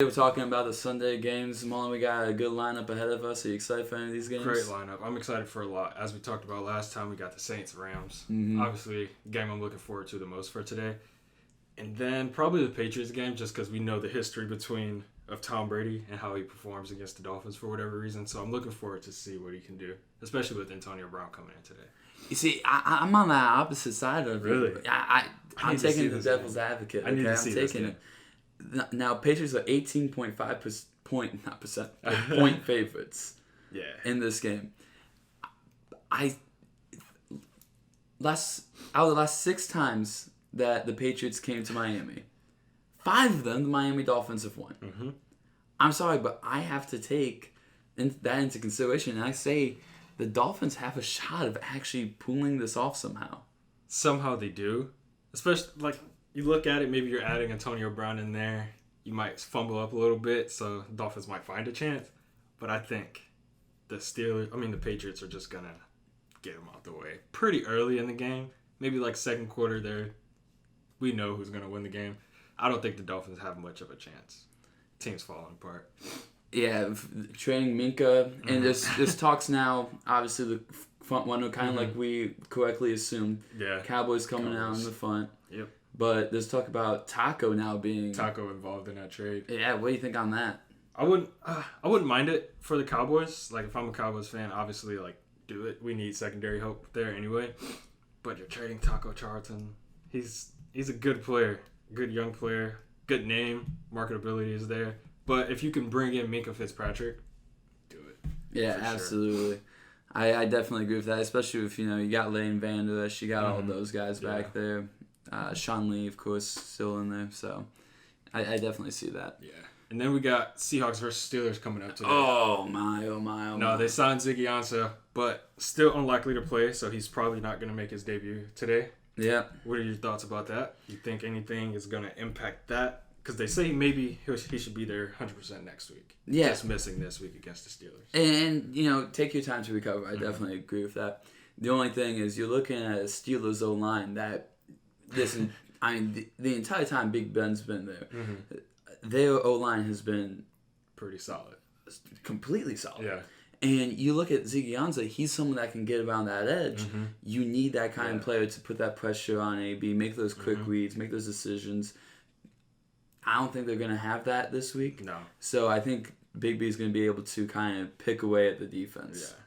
We're talking about the Sunday games. Mullen, we got a good lineup ahead of us. Are you excited for any of these games? Great lineup. I'm excited for a lot. As we talked about last time, we got the Saints-Rams. Mm-hmm. Obviously, game I'm looking forward to the most for today. And then probably the Patriots game, just because we know the history of Tom Brady and how he performs against the Dolphins for whatever reason. So I'm looking forward to see what he can do, especially with Antonio Brown coming in today. You see, I'm on the opposite side of it. Really? I'm taking the devil's advocate. I need to see this taking game. it. Now, Patriots are 18.5 point favorites Yeah. in this game. Out of the last 6 times that the Patriots came to Miami, 5 of them the Miami Dolphins have won. Mm-hmm. I'm sorry, but I have to take that into consideration, and I say the Dolphins have a shot of actually pulling this off somehow. Somehow they do. Especially, you look at it, maybe you're adding Antonio Brown in there. You might fumble up a little bit, so Dolphins might find a chance. But I think the Patriots are just going to get them out the way pretty early in the game. Maybe second quarter there. We know who's going to win the game. I don't think the Dolphins have much of a chance. Team's falling apart. Yeah, trading Minka, and there's talks now, obviously the front runner, kind of like we correctly assumed. Yeah. Cowboys coming out in the front. Yep. But there's talk about Taco now being... Taco involved in that trade. Yeah, what do you think on that? I wouldn't mind it for the Cowboys. If I'm a Cowboys fan, obviously, do it. We need secondary help there anyway. But you're trading Taco Charlton. He's a good player, good young player, good name, marketability is there. But if you can bring in Minka Fitzpatrick, do it. Yeah, absolutely. Sure. I definitely agree with that, especially if, you got Lane Vander Esch, you got all those guys back there. Sean Lee, of course, still in there. So I definitely see that. Yeah. And then we got Seahawks versus Steelers coming up today. Oh, my. No, they signed Ziggy Ansah, but still unlikely to play, so he's probably not going to make his debut today. Yeah. What are your thoughts about that? You think anything is going to impact that? Because they say maybe he should be there 100% next week. Yeah. Just missing this week against the Steelers. And take your time to recover. I definitely agree with that. The only thing is you're looking at a Steelers O-line that the entire time Big Ben's been there, their O-line has been pretty solid. Completely solid. Yeah. And you look at Ziggy Ansah, he's someone that can get around that edge. You need that kind of player to put that pressure on AB, make those quick reads, make those decisions. I don't think they're going to have that this week. No. So I think Big B is going to be able to kind of pick away at the defense. Yeah.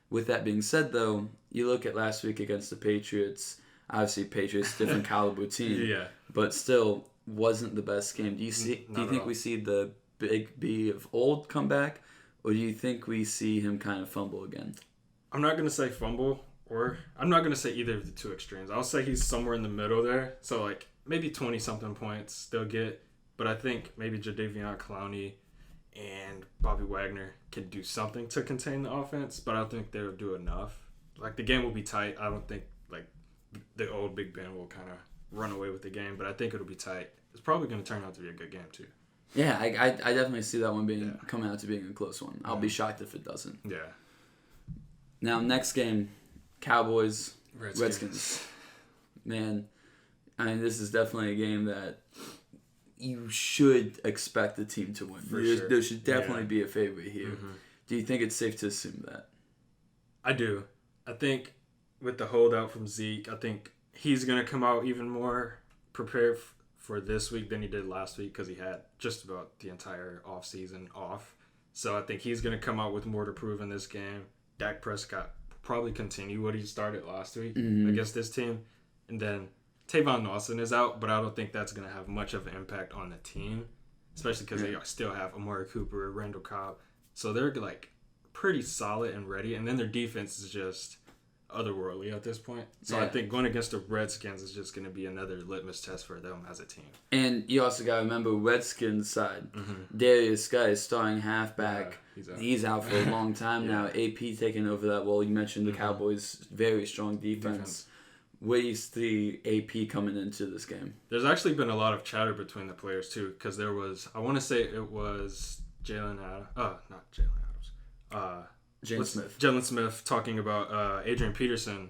With that being said, though, you look at last week against the Patriots. Obviously, Patriots, different caliber team. Yeah. But still, wasn't the best game. Do you think we see the Big B of old come back? Or do you think we see him kind of fumble again? I'm not going to say fumble, or I'm not going to say either of the two extremes. I'll say he's somewhere in the middle there. So, maybe 20-something points they'll get. But I think maybe Jadeveon Clowney and Bobby Wagner can do something to contain the offense, but I don't think they'll do enough. The game will be tight. I don't think, the old Big Ben will kind of run away with the game, but I think it'll be tight. It's probably going to turn out to be a good game, too. Yeah, I definitely see that one coming out to being a close one. I'll be shocked if it doesn't. Yeah. Now, next game, Cowboys, Redskins. Man, this is definitely a game that you should expect the team to win. Sure. There should definitely be a favorite here. Do you think it's safe to assume that? I do. I think with the holdout from Zeke, I think he's going to come out even more prepared for this week than he did last week because he had just about the entire offseason off. So I think he's going to come out with more to prove in this game. Dak Prescott will probably continue what he started last week against this team. And then Tavon Nelson is out, but I don't think that's going to have much of an impact on the team, especially because they still have Amari Cooper, Randall Cobb. So they're pretty solid and ready, and then their defense is just otherworldly at this point. So I think going against the Redskins is just going to be another litmus test for them as a team. And you also got to remember Redskins side. Darius Guy, starting halfback. He's out for a long time now. AP taking over that role. You mentioned the Cowboys' very strong defense. Where do you see AP coming into this game? There's actually been a lot of chatter between the players, too, because there was, I want to say it was Jalen Adams. Not Jalen Adams. Jalen Smith talking about Adrian Peterson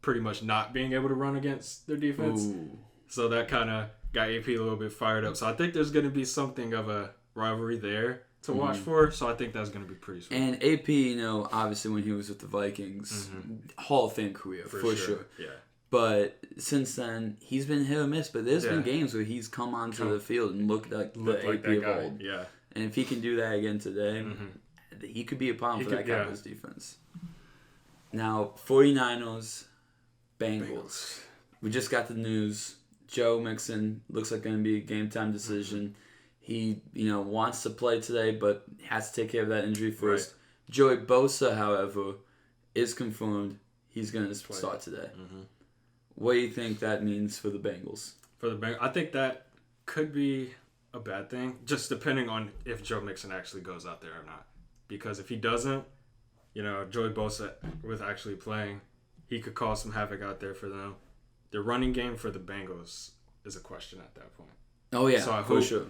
pretty much not being able to run against their defense. Ooh. So that kind of got AP a little bit fired up. So I think there's going to be something of a rivalry there to watch for. So I think that's going to be pretty sweet. And AP, obviously when he was with the Vikings, Hall of Fame career for sure. Yeah. But since then, he's been hit or miss. But there's been games where he's come onto the field and looked like the AP of old. Yeah. And if he can do that again today, he could be a problem for that Cowboys defense. Now, 49ers, Bengals. We just got the news. Joe Mixon looks like going to be a game-time decision. He, wants to play today, but has to take care of that injury first. Right. Joey Bosa, however, is confirmed he's going to start today. What do you think that means for the Bengals? For the Bengals, I think that could be a bad thing, just depending on if Joe Mixon actually goes out there or not. Because if he doesn't, Joey Bosa with actually playing, he could cause some havoc out there for them. The running game for the Bengals is a question at that point. Oh, yeah, so I for hope sure.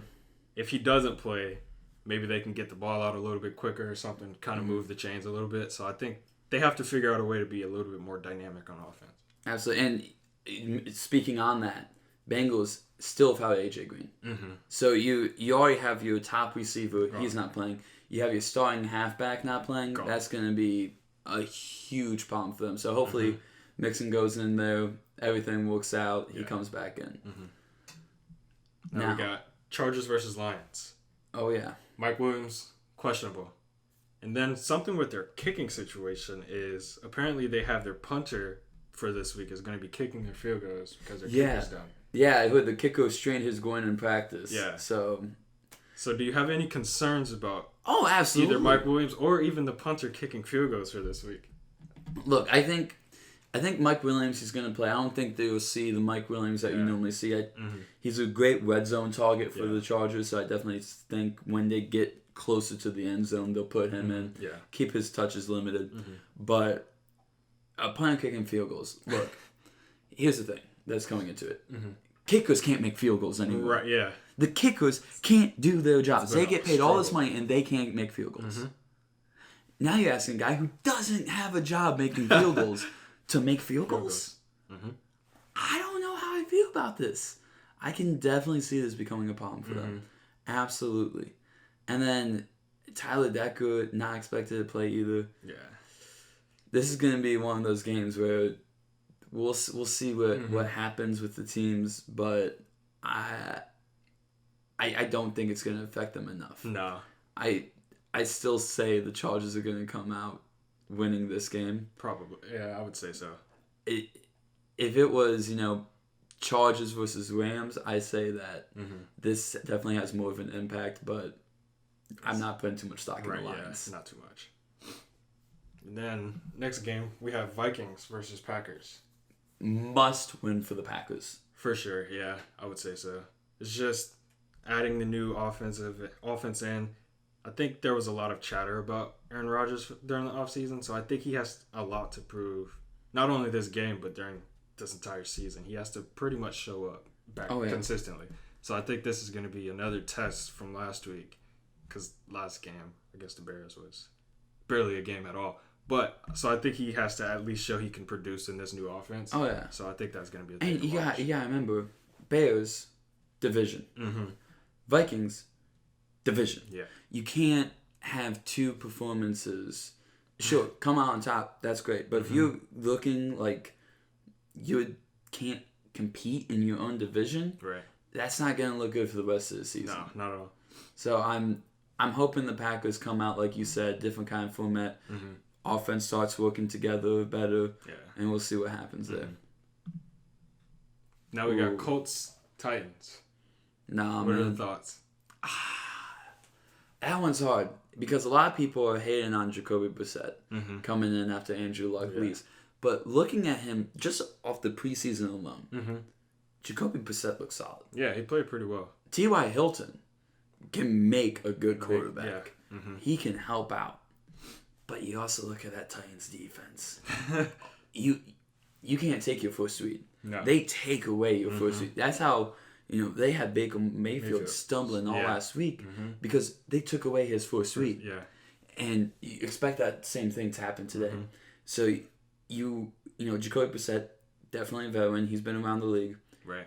If he doesn't play, maybe they can get the ball out a little bit quicker or something, kind of move the chains a little bit. So I think they have to figure out a way to be a little bit more dynamic on offense. Absolutely. And speaking on that, Bengals still without AJ Green. So you already have your top receiver. He's not playing. You have your starting halfback not playing. That's going to be a huge problem for them. So hopefully Mixon goes in there. Everything works out. He comes back in. Now we got Chargers versus Lions. Oh, yeah. Mike Williams, questionable. And then something with their kicking situation is apparently they have their punter for this week is going to be kicking their field goals because their kicker's down. Yeah, I heard the kicker strained his groin in practice. Yeah. So do you have any concerns about absolutely either Mike Williams or even the punter kicking field goals for this week? Look, I think Mike Williams is going to play. I don't think they will see the Mike Williams that you normally see. He's a great red zone target for the Chargers, so I definitely think when they get closer to the end zone, they'll put him in. Yeah. Keep his touches limited. But a punter kicking field goals. Look, here's the thing that's coming into it. Kickers can't make field goals anymore. Right, yeah. The kickers can't do their jobs. They get paid all this money and they can't make field goals. Now you're asking a guy who doesn't have a job making field goals to make field goals? I don't know how I feel about this. I can definitely see this becoming a problem for them. Absolutely. And then Tyler Decker, not expected to play either. Yeah. This is going to be one of those games where we'll see what happens with the teams, but I don't think it's going to affect them enough. No. I still say the Chargers are going to come out winning this game. Probably. Yeah, I would say so. If it was, Chargers versus Rams, I say that this definitely has more of an impact, but I'm not putting too much stock in the Lions. Yeah, not too much. And then, next game, we have Vikings versus Packers. Must win for the Packers. For sure, yeah, I would say so. It's just adding the new offense in. I think there was a lot of chatter about Aaron Rodgers during the offseason, so I think he has a lot to prove. Not only this game, but during this entire season. He has to pretty much show up consistently. So I think this is going to be another test from last week, because last game against the Bears was barely a game at all. But so I think he has to at least show he can produce in this new offense. Oh yeah. So I think that's going to be a thing. And you got to remember, Bears division, Vikings division. Yeah. You can't have two performances. Sure, come out on top. That's great. But if you're looking like you can't compete in your own division, right? That's not going to look good for the rest of the season. No, not at all. So I'm hoping the Packers come out, like you said, different kind of format. Offense starts working together better, and we'll see what happens there. Now we got Colts, Titans. What are the thoughts? That one's hard because a lot of people are hating on Jacoby Brissett coming in after Andrew Luck leaves. But looking at him just off the preseason alone, Jacoby Brissett looks solid. Yeah, he played pretty well. T.Y. Hilton can make a good quarterback. He can help out. But you also look at that Titans defense. You can't take your first read. No. They take away your first read. That's how, they had Baker Mayfield stumbling all last week because they took away his first read. Yeah. And you expect that same thing to happen today. So, Jacoby Brissett, definitely a veteran. He's been around the league. Right.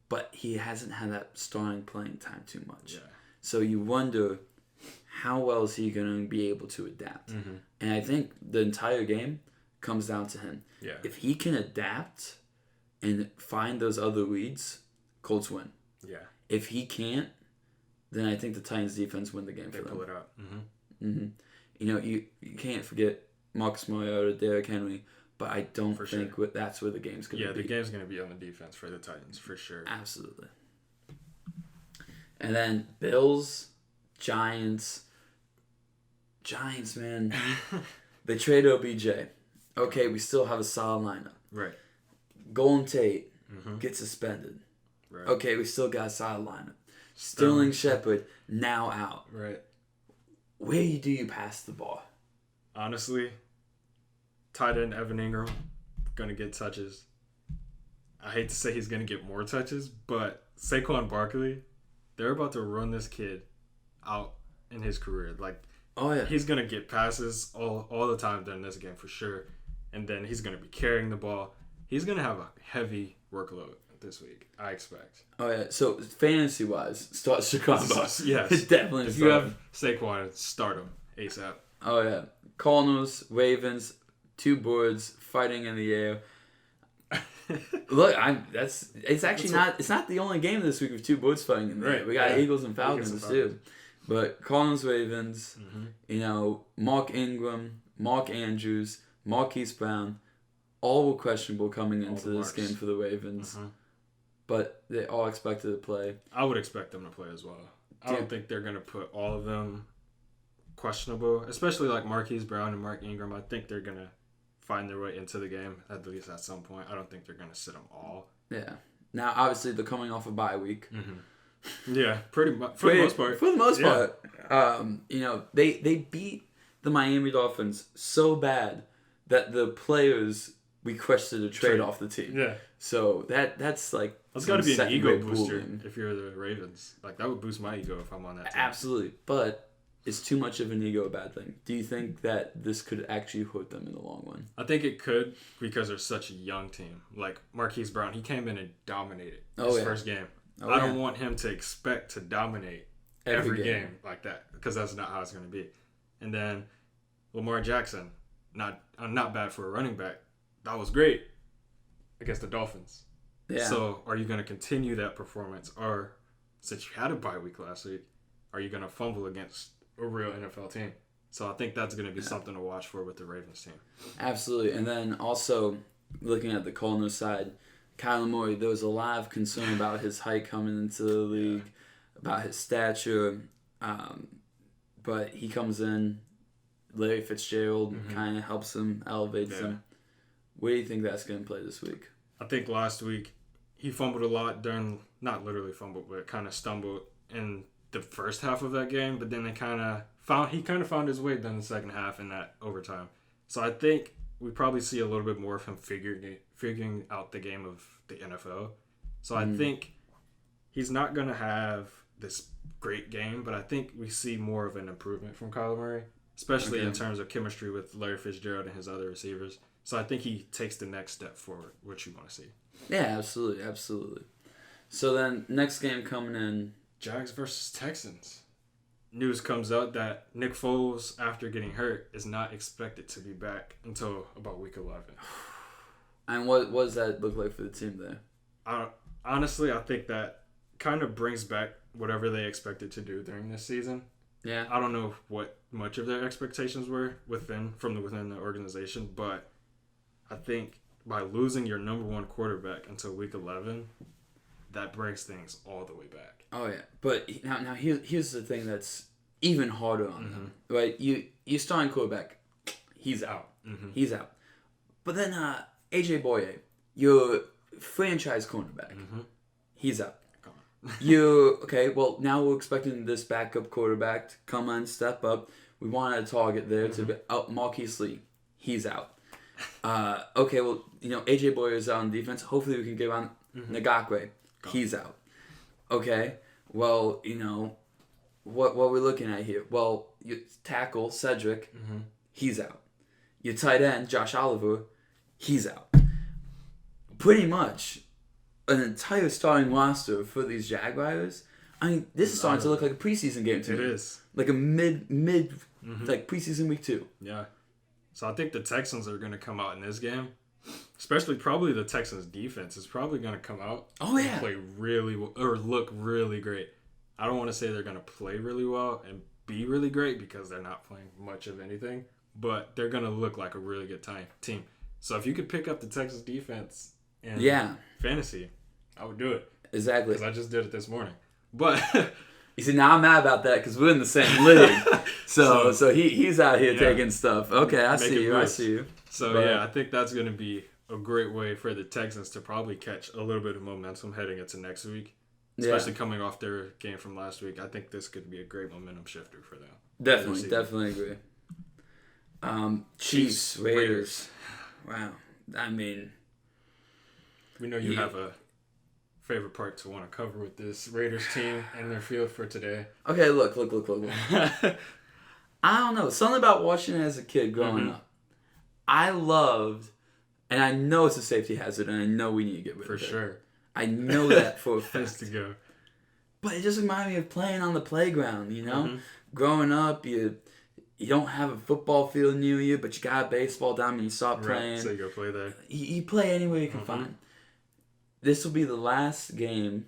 But he hasn't had that starting playing time too much. Yeah. So you wonder, how well is he going to be able to adapt? Mm-hmm. And I think the entire game comes down to him. Yeah. If he can adapt and find those other leads, Colts win. Yeah. If he can't, then I think the Titans defense win the game for them. They pull it out. Mm-hmm. Mm-hmm. You know, you can't forget Marcus Mariota, Derrick Henry, but I don't think that's where the game's going to be. Yeah, the game's going to be on the defense for the Titans, for sure. Absolutely. And then Bills, Giants. Giants, man. They trade OBJ. Okay, we still have a solid lineup. Right. Golden Tate gets suspended. Right. Okay, we still got a solid lineup. Sterling Shepard now out. Right. Where do you pass the ball? Honestly, tight end Evan Ingram gonna get touches. I hate to say he's gonna get more touches, but Saquon Barkley, they're about to run this kid out in his career. Like, he's gonna get passes all the time during this game for sure, and then he's gonna be carrying the ball. He's gonna have a heavy workload this week, I expect. Oh yeah. So fantasy wise, start Chicago. Yes, definitely. If you have Saquon, start him ASAP. Oh yeah. Cardinals, Ravens, 2 boards fighting in the air. Look, it's not the only game this week with 2 boards fighting in the air. We got Eagles and Falcons too. But Cardinals, Ravens, you know, Mark Ingram, Mark Andrews, Marquise Brown, all were questionable coming into this game for the Ravens. But they all expected to play. I would expect them to play as well. I don't think they're going to put all of them questionable, especially like Marquise Brown and Mark Ingram. I think they're going to find their way into the game, at least at some point. I don't think they're going to sit them all. Yeah. Now, obviously, they're coming off a bye week. Yeah, pretty much. For the most part. For the most part. You know, they beat the Miami Dolphins so bad that the players requested a trade off the team. Yeah. So that's like... That's got to be an ego booster if you're the Ravens. Like, that would boost my ego if I'm on that team. Absolutely. But is too much of an ego a bad thing? Do you think that this could actually hurt them in the long run? I think it could, because they're such a young team. Like, Marquise Brown, he came in and dominated his first game. I don't want him to expect to dominate every game like that, because that's not how it's going to be. And then Lamar Jackson, not bad for a running back. That was great against the Dolphins. Yeah. So are you going to continue that performance? Or since you had a bye week last week, are you going to fumble against a real NFL team? So I think that's going to be something to watch for with the Ravens team. Absolutely. And then also looking at the Cardinals side, Kyler Murray, there was a lot of concern about his height coming into the league, about his stature. But he comes in, Larry Fitzgerald kind of helps him, elevates him. Where do you think that's going to play this week? I think last week he fumbled a lot during, not literally fumbled, but kind of stumbled in the first half of that game. But then he kind of found his way during the second half in that overtime. So I think we probably see a little bit more of him figuring out the game of the NFL. So I think he's not going to have this great game, but I think we see more of an improvement from Kyler Murray, especially in terms of chemistry with Larry Fitzgerald and his other receivers. So I think he takes the next step forward, which you want to see. Yeah, absolutely, absolutely. So then, next game coming in. Jags versus Texans. News comes out that Nick Foles, after getting hurt, is not expected to be back until about week 11. And what does that look like for the team there? Honestly, I think that kind of brings back whatever they expected to do during this season. Yeah. I don't know what much of their expectations were within the organization, but I think by losing your number 1 quarterback until week 11, that brings things all the way back. Oh yeah, but now here's the thing that's even harder on them, right? You starting quarterback, he's out, he's out. But then AJ Boye, your franchise cornerback, he's out. Well, now we're expecting this backup quarterback to come on, step up. We want a target there to be out. Marquise Lee, he's out. Well, AJ Boye is out on defense. Hopefully we can get on Ngakwe. He's out. Okay, well, what we're looking at here. Well, your tackle, Cedric, he's out. Your tight end, Josh Oliver, he's out. Pretty much an entire starting roster for these Jaguars I mean, this is starting to look like a preseason game to me. It is. Like a mid like preseason week 2. Yeah. So I think the Texans are going to come out in this game. Especially probably the Texans defense is probably going to come out and play really or look really great. I don't want to say they're going to play really well and be really great because they're not playing much of anything, but they're going to look like a really good team. So if you could pick up the Texas defense in fantasy, I would do it. Exactly. Because I just did it this morning. But you see, now I'm mad about that because we're in the same league. so he's out here taking stuff. Okay, I see you. So, I think that's going to be a great way for the Texans to probably catch a little bit of momentum heading into next week. Especially coming off their game from last week. I think this could be a great momentum shifter for them. Definitely agree. Chiefs, Raiders. Wow. I mean... We know you have a favorite part to want to cover with this Raiders team and their field for today. Okay, look. I don't know. Something about watching it as a kid growing up. I loved... And I know it's a safety hazard, and I know we need to get rid of it. For sure. I know that for a fact. to go. But it just reminded me of playing on the playground, you know? Growing up, you don't have a football field near you, but you got a baseball diamond, you start playing. So you go play there. You play anywhere you can find. This will be the last game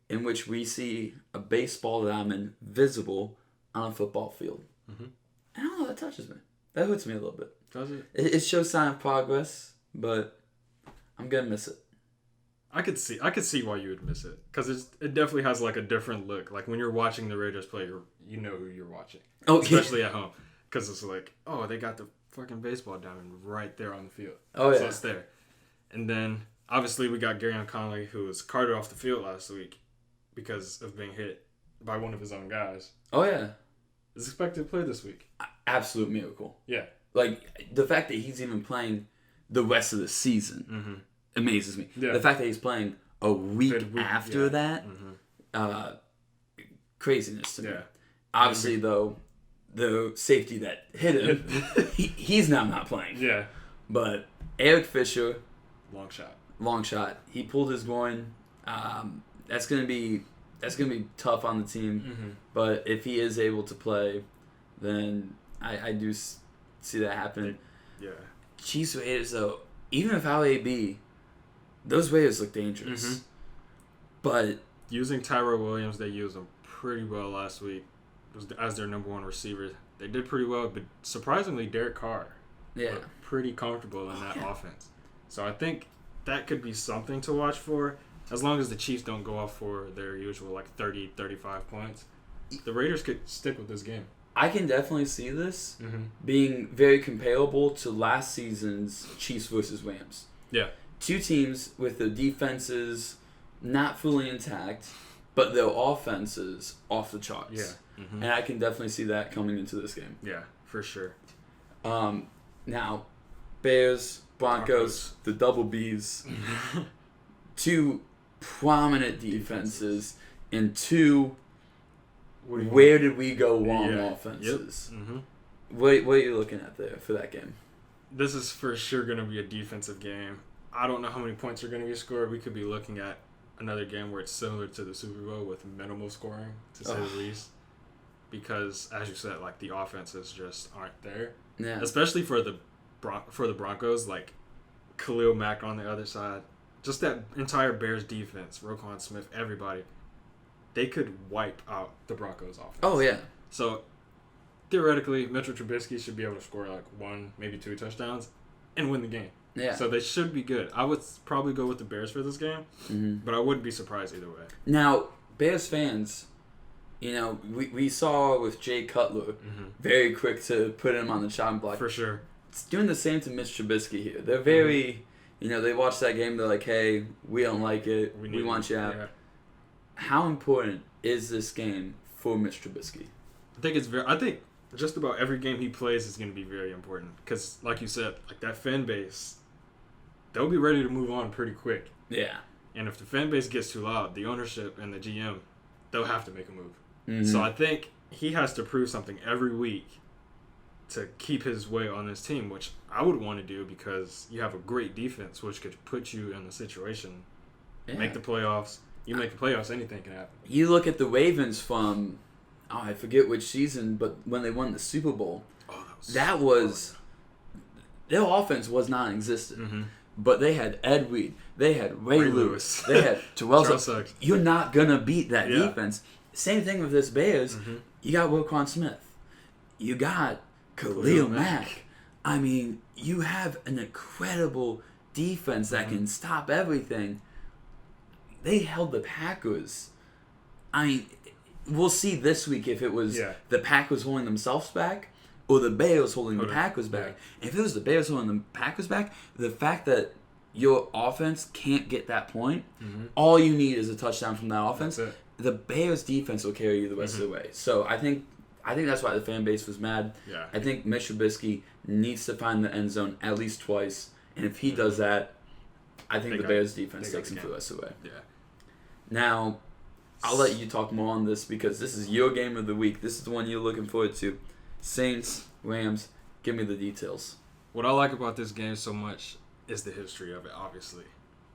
in which we see a baseball diamond visible on a football field. I don't know, that touches me. That hurts me a little bit. Does it? It shows sign of progress, but I'm going to miss it. I could see why you would miss it because it definitely has like a different look. Like when you're watching the Raiders play, you know who you're watching, especially at home, because it's like, oh, they got the fucking baseball diamond right there on the field. So it's there. And then obviously we got Garyon Conley, who was carted off the field last week because of being hit by one of his own guys. Oh yeah, is expected to play this week. Absolute miracle. Yeah, like the fact that he's even playing the rest of the season. Amazes me. Yeah. The fact that he's playing a week after that, craziness to me. Obviously, though, the safety that hit him, he's now not playing. Yeah. But Eric Fisher, long shot. He pulled his groin. That's gonna be tough on the team. But if he is able to play, then I do see that happen. Yeah. Chiefs Raiders though, even without AB. Those Raiders look dangerous. But using Tyrell Williams, they used him pretty well last week as their number one receiver. They did pretty well, but surprisingly, Derek Carr looked pretty comfortable in that offense. So I think that could be something to watch for, as long as the Chiefs don't go off for their usual like 30, 35 points. The Raiders could stick with this game. I can definitely see this being very comparable to last season's Chiefs versus Rams. Yeah. Two teams with their defenses not fully intact, but their offenses off the charts. Yeah. And I can definitely see that coming into this game. Yeah, for sure. Now, Bears, Broncos, the double Bs. Two prominent defenses and two where did we go wrong offenses. What are you looking at there for that game? This is for sure going to be a defensive game. I don't know how many points are going to be scored. We could be looking at another game where it's similar to the Super Bowl with minimal scoring, to say the least. Because, as you said, like the offenses just aren't there. Yeah. Especially for the Broncos, like Khalil Mack on the other side. Just that entire Bears defense, Roquan Smith, everybody. They could wipe out the Broncos offense. Oh, yeah. So, theoretically, Mitchell Trubisky should be able to score like 1, maybe 2 touchdowns and win the game. Yeah. So they should be good. I would probably go with the Bears for this game, but I wouldn't be surprised either way. Now, Bears fans, we saw with Jay Cutler, very quick to put him on the chopping block. For sure. It's doing the same to Mitch Trubisky here. They're very, they watch that game, they're like, hey, we don't like it. We want you out. Yeah. How important is this game for Mitch Trubisky? I think just about every game he plays is going to be very important because, like you said, like that fan base, they'll be ready to move on pretty quick. Yeah. And if the fan base gets too loud, the ownership and the GM, they'll have to make a move. So I think he has to prove something every week to keep his way on this team, which I would want to do because you have a great defense, which could put you in the situation, make the playoffs, You make the playoffs, anything can happen. You look at the Ravens from, I forget which season, but when they won the Super Bowl, that was their offense was non-existent. Mm-hmm. But they had Ed Reed, they had Ray Lewis, they had Terrell Suggs. You're not gonna beat that defense. Same thing with this Bears. Mm-hmm. You got Roquan Smith, you got Khalil Mack. I mean, you have an incredible defense that can stop everything. They held the Packers. I mean, we'll see this week if it was the Packers holding themselves back or the Bears holding the Packers back. And if it was the Bears holding the Packers back, the fact that your offense can't get that point, all you need is a touchdown from that offense. The Bears defense will carry you the rest of the way. So I think that's why the fan base was mad. Yeah. I think Mitch Trubisky needs to find the end zone at least twice. And if he does that, I think the Bears defense takes him the rest of the way. Yeah. Now, I'll let you talk more on this because this is your game of the week. This is the one you're looking forward to. Saints, Rams, give me the details. What I like about this game so much is the history of it, obviously.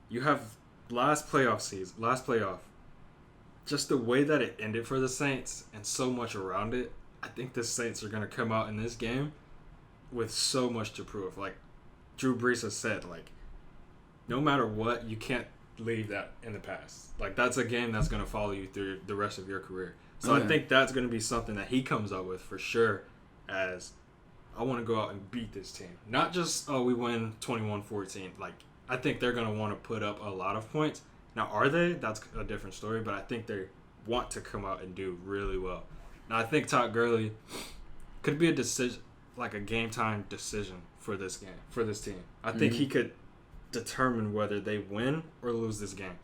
You have last playoff, just the way that it ended for the Saints and so much around it, I think the Saints are going to come out in this game with so much to prove. Like Drew Brees has said, like, no matter what, you can't leave that in the past. Like, that's a game that's going to follow you through the rest of your career. So I think that's going to be something that he comes up with for sure, as I want to go out and beat this team. Not just, we win 21-14. Like, I think they're going to want to put up a lot of points. Now, are they? That's a different story, but I think they want to come out and do really well. Now, I think Todd Gurley could be a decision, like a game-time decision for this game, for this team. I think he could determine whether they win or lose this game.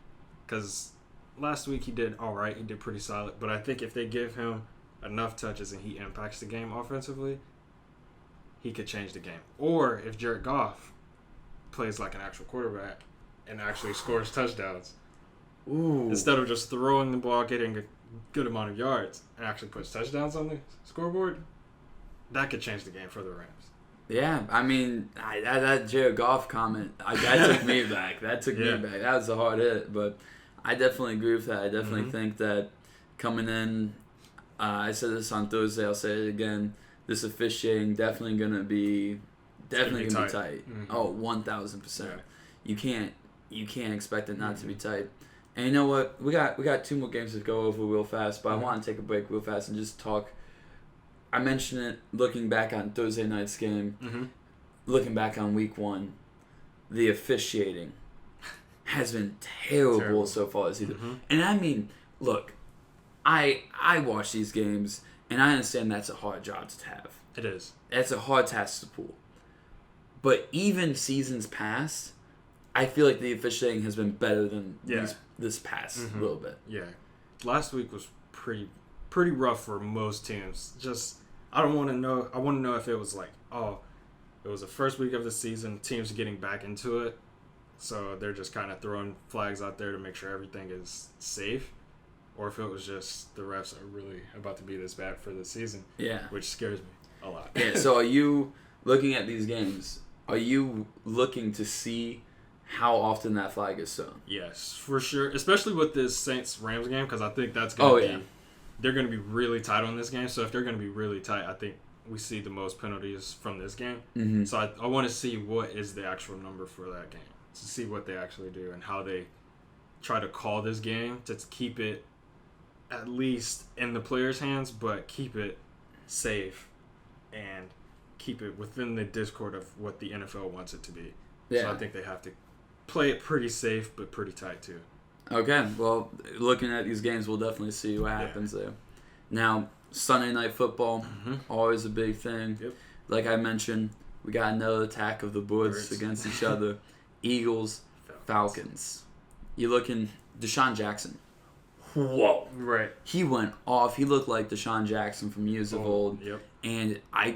Because last week he did all right. He did pretty solid. But I think if they give him enough touches and he impacts the game offensively, he could change the game. Or if Jared Goff plays like an actual quarterback and actually scores touchdowns, instead of just throwing the ball, getting a good amount of yards, and actually puts touchdowns on the scoreboard, that could change the game for the Rams. Yeah, I mean, that Jared Goff comment, that took me back. That took me back. That was a hard hit, but I definitely agree with that. I definitely think that coming in, I said this on Thursday, I'll say it again, this officiating definitely going to be tight. Mm-hmm. Oh, 1,000%. Yeah. You can't expect it not to be tight. And you know what? We got two more games to go over real fast, but I want to take a break real fast and just talk. I mentioned it looking back on Thursday night's game, looking back on week 1, the officiating has been terrible so far this season. And I mean, look, I watch these games and I understand that's a hard job to have. It is. That's a hard task to pull. But even seasons past, I feel like the officiating has been better than this past little bit. Yeah. Last week was pretty rough for most teams. Just, I want to know if it was like, it was the first week of the season, teams getting back into it, so they're just kind of throwing flags out there to make sure everything is safe, or if it was just the refs are really about to be this bad for the season. Yeah. Which scares me a lot. Yeah, so are you looking at these games, are you looking to see how often that flag is thrown? Yes, for sure. Especially with this Saints-Rams game, because I think that's going to be... They're going to be really tight on this game. So if they're going to be really tight, I think we see the most penalties from this game. Mm-hmm. So I want to see what is the actual number for that game. To see what they actually do and how they try to call this game to keep it at least in the players' hands, but keep it safe and keep it within the discord of what the NFL wants it to be. Yeah. So I think they have to play it pretty safe, but pretty tight too. Okay, well, looking at these games, we'll definitely see what happens there. Now, Sunday Night Football, always a big thing. Yep. Like I mentioned, we got another attack of the Birds against each other. Eagles, Falcons. You looking, Deshaun Jackson. Whoa. Right. He went off. He looked like Deshaun Jackson from years of old. Yep. And I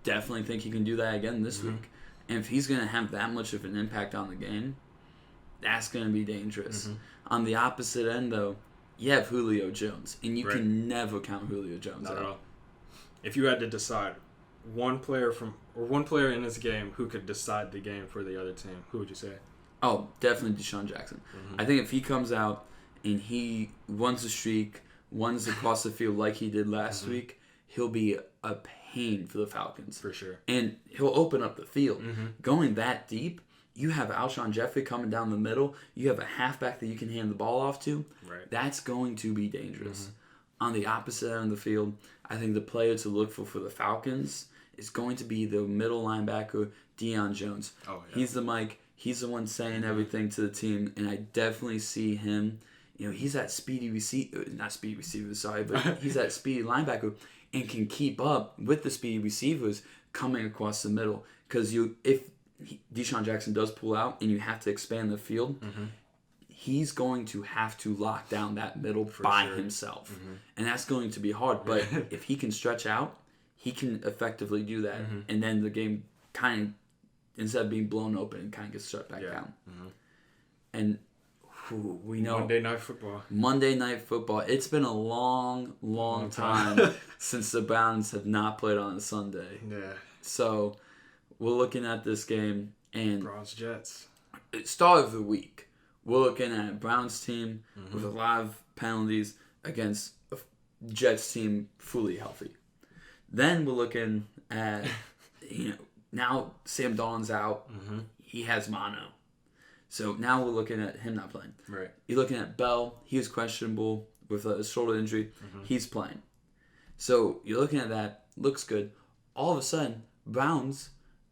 definitely think he can do that again this week. And if he's going to have that much of an impact on the game, that's going to be dangerous. On the opposite end, though, you have Julio Jones, and you can never count Julio Jones out. Not at all. If you had to decide one player in this game who could decide the game for the other team, who would you say? Oh, definitely Deshaun Jackson. I think if he comes out and he runs a streak, runs across the field like he did last week, he'll be a pain for the Falcons. For sure. And he'll open up the field. Going that deep, you have Alshon Jeffrey coming down the middle. You have a halfback that you can hand the ball off to. Right. That's going to be dangerous. On the opposite end of the field, I think the player to look for the Falcons is going to be the middle linebacker, Deion Jones. Oh, yeah. He's the mic. He's the one saying everything to the team, and I definitely see him. He's that speedy receiver, not speedy receiver, sorry, but he's that speedy linebacker and can keep up with the speedy receivers coming across the middle. Because if Deshaun Jackson does pull out and you have to expand the field, he's going to have to lock down that middle by himself. And that's going to be hard. But if he can stretch out, he can effectively do that. And then the game kind of, instead of being blown open, kind of gets shut back down. And we know Monday Night Football. It's been a long time since the Browns have not played on a Sunday. Yeah. So we're looking at this game and Browns Jets. Start of the week. We're looking at a Browns team with a lot of penalties against a Jets team fully healthy. Then we're looking at now Sam Darnold's out. He has mono. So now we're looking at him not playing. Right. You're looking at Bell. He was questionable with a shoulder injury. He's playing. So you're looking at that. Looks good. All of a sudden, Browns,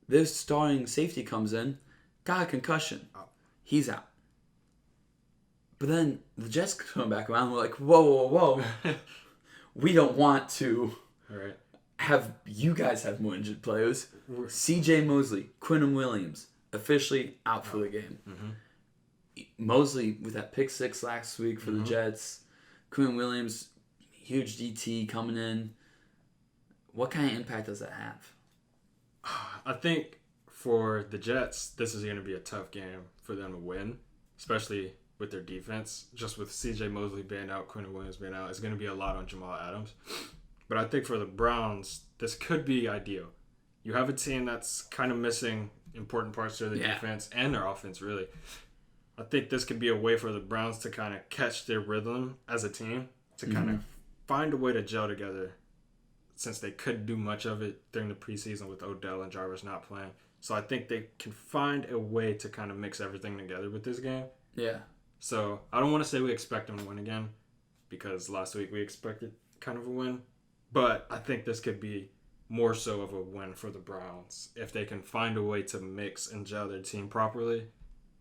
their starting safety comes in. Got a concussion. He's out. But then the Jets come back around. We're like, whoa. We don't want to have you guys have more injured players. C.J. Mosley, Quinnen Williams, officially out for the game. Mosley with that pick 6 last week for the Jets. Quinnen Williams, huge DT coming in. What kind of impact does that have? I think for the Jets, this is going to be a tough game for them to win, especially with their defense. Just with C.J. Mosley being out, Quinnen Williams being out, it's going to be a lot on Jamal Adams. But I think for the Browns, this could be ideal. You have a team that's kind of missing important parts of their defense and their offense, really. I think this could be a way for the Browns to kind of catch their rhythm as a team, to kind of find a way to gel together, since they couldn't do much of it during the preseason with Odell and Jarvis not playing. So I think they can find a way to kind of mix everything together with this game. Yeah. So I don't want to say we expect them to win again, because last week we expected kind of a win. But I think this could be more so of a win for the Browns if they can find a way to mix and gel their team properly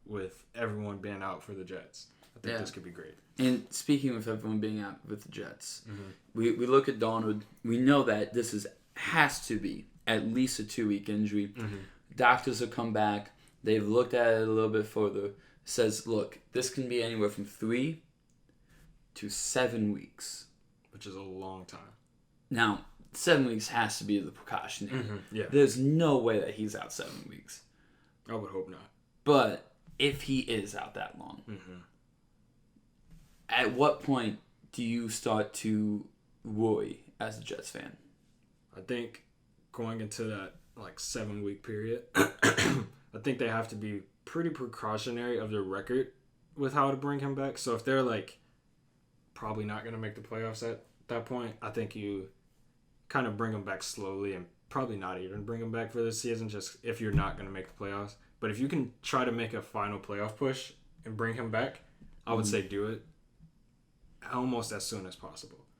with everyone being out for the Jets. I think this could be great. And speaking of everyone being out with the Jets, we look at Darnold. We know that this has to be at least a 2-week injury. Doctors have come back. They've looked at it a little bit further. Says, look, this can be anywhere from 3 to 7 weeks. Which is a long time. Now, 7 weeks has to be the precautionary. Yeah. There's no way that he's out 7 weeks. I would hope not. But if he is out that long, at what point do you start to worry as a Jets fan? I think going into that 7-week period, I think they have to be pretty precautionary of their record with how to bring him back. So if they're probably not going to make the playoffs at that point, I think you kind of bring him back slowly and probably not even bring him back for this season, just if you're not going to make the playoffs. But if you can try to make a final playoff push and bring him back, I would say do it almost as soon as possible.